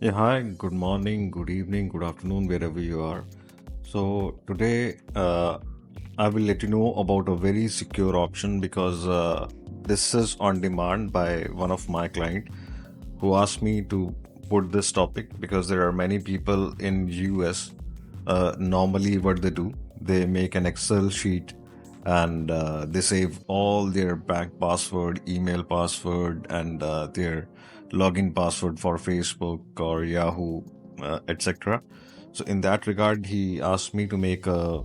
Yeah, hi, good morning, good evening, good afternoon, wherever you are. So, today I will let you know about a very secure option because this is on demand by one of my client who asked me to put this topic because there are many people in US. Normally, what they do, they make an Excel sheet and they save all their bank password, email password, and their login password for Facebook or Yahoo, etc. So, in that regard, he asked me to make a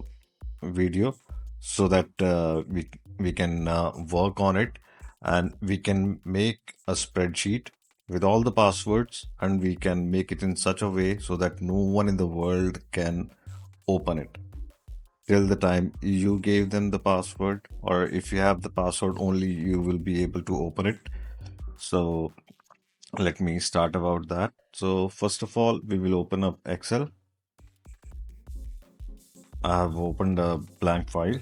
video so that we can work on it and we can make a spreadsheet with all the passwords and we can make it in such a way so that no one in the world can open it till the time you gave them the password, or if you have the password only you will be able to open it. So let me start about that. So first of all, we will open up Excel. I have opened a blank file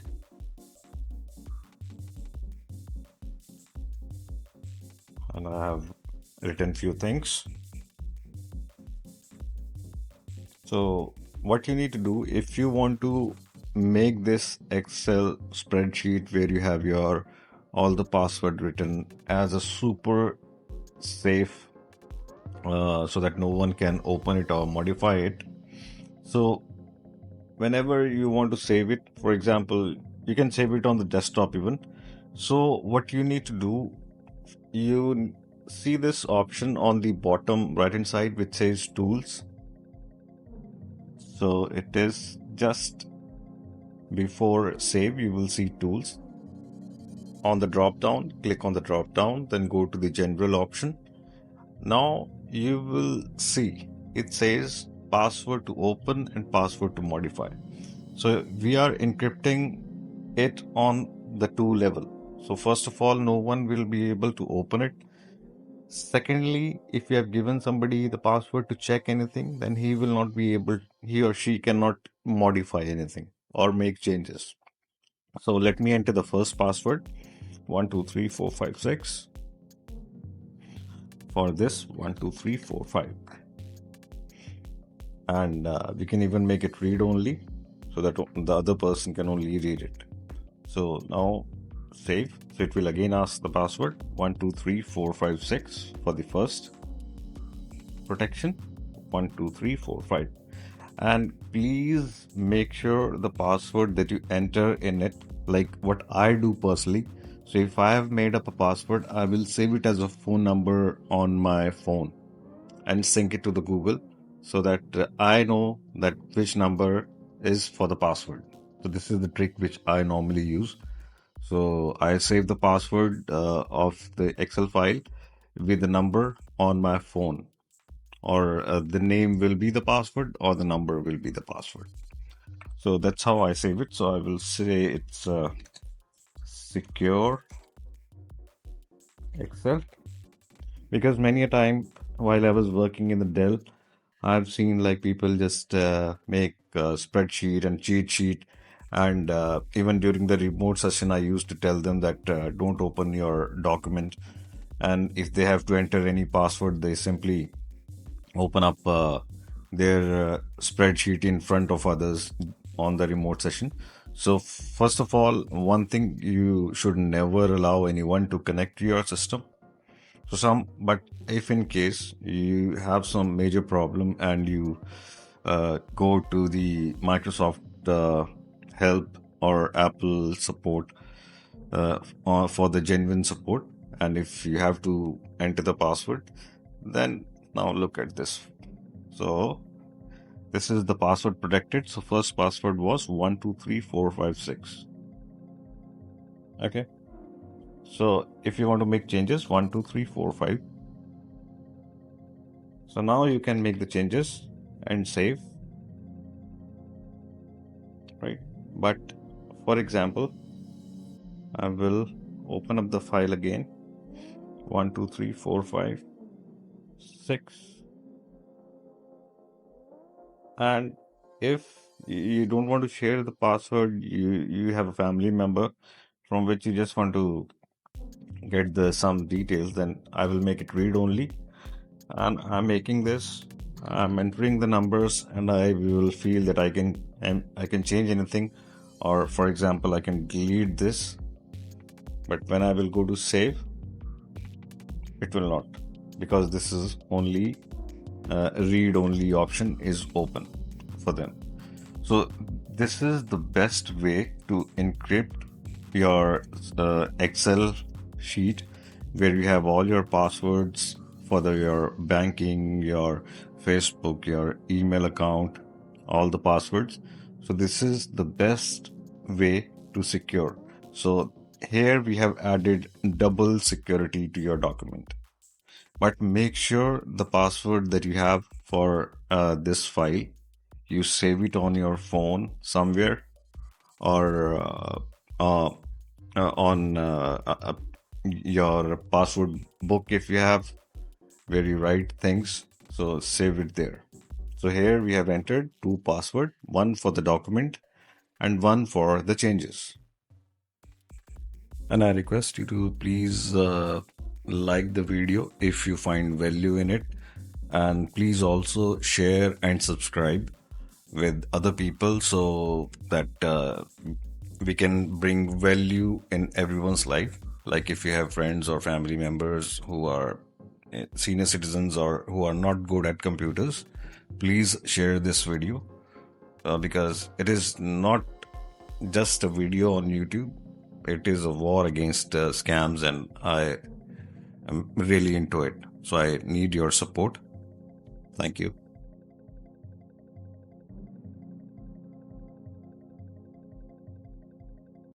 and I have written few things. So what you need to do if you want to make this Excel spreadsheet where you have your all the password written as a super safe, so that no one can open it or modify it. So whenever you want to save it, for example, you can save it on the desktop even. So what you need to do, you see this option on the bottom right hand side which says tools. So it is just before save, you will see tools. On the drop down, click on the drop down, then go to the general option. Now you will see it says password to open and password to modify. So we are encrypting it on the two level. So first of all, no one will be able to open it. Secondly, if you have given somebody the password to check anything, then he or she cannot modify anything or make changes. So let me enter the first password 123456 for this 12345, and we can even make it read only so that the other person can only read it. So now save. So it will again ask the password 123456 for the first protection 12345, and please make sure the password that you enter in it, like what I do personally. So if I have made up a password, I will save it as a phone number on my phone and sync it to the Google so that I know that which number is for the password. So this is the trick which I normally use. So I save the password of the Excel file with the number on my phone, or the name will be the password or the number will be the password. So that's how I save it. So I will say it's secure Excel, because many a time while I was working in the Dell, I've seen like people just make a spreadsheet and cheat sheet, and even during the remote session, I used to tell them that don't open your document, and if they have to enter any password, they simply open up their spreadsheet in front of others on the remote session. So first of all, one thing, you should never allow anyone to connect to your system. But if in case you have some major problem and you go to the Microsoft help or Apple support for the genuine support, and if you have to enter the password, then now look at this. So this is the password protected. So first password was 123456. Okay. So if you want to make changes, 12345. So now you can make the changes and save, right? But for example, I will open up the file again, 12345 6, and if you don't want to share the password, you have a family member from which you just want to get the some details, then I will make it read only, and I'm making this I'm entering the numbers, and I will feel that I can change anything, or for example, I can delete this. But when I will go to save, it will not, because this is only read only option is open for them. So this is the best way to encrypt your Excel sheet, where you have all your passwords for your banking, your Facebook, your email account, all the passwords. So this is the best way to secure. So here we have added double security to your document. But make sure the password that you have for this file, you save it on your phone somewhere, or uh, on your password book if you have, where you write things. So save it there. So here we have entered two passwords, one for the document and one for the changes. And I request you to please like the video if you find value in it, and please also share and subscribe with other people, so that we can bring value in everyone's life. Like if you have friends or family members who are senior citizens or who are not good at computers, please share this video, because it is not just a video on YouTube. It is a war against scams, and I am really into it. So I need your support. Thank you.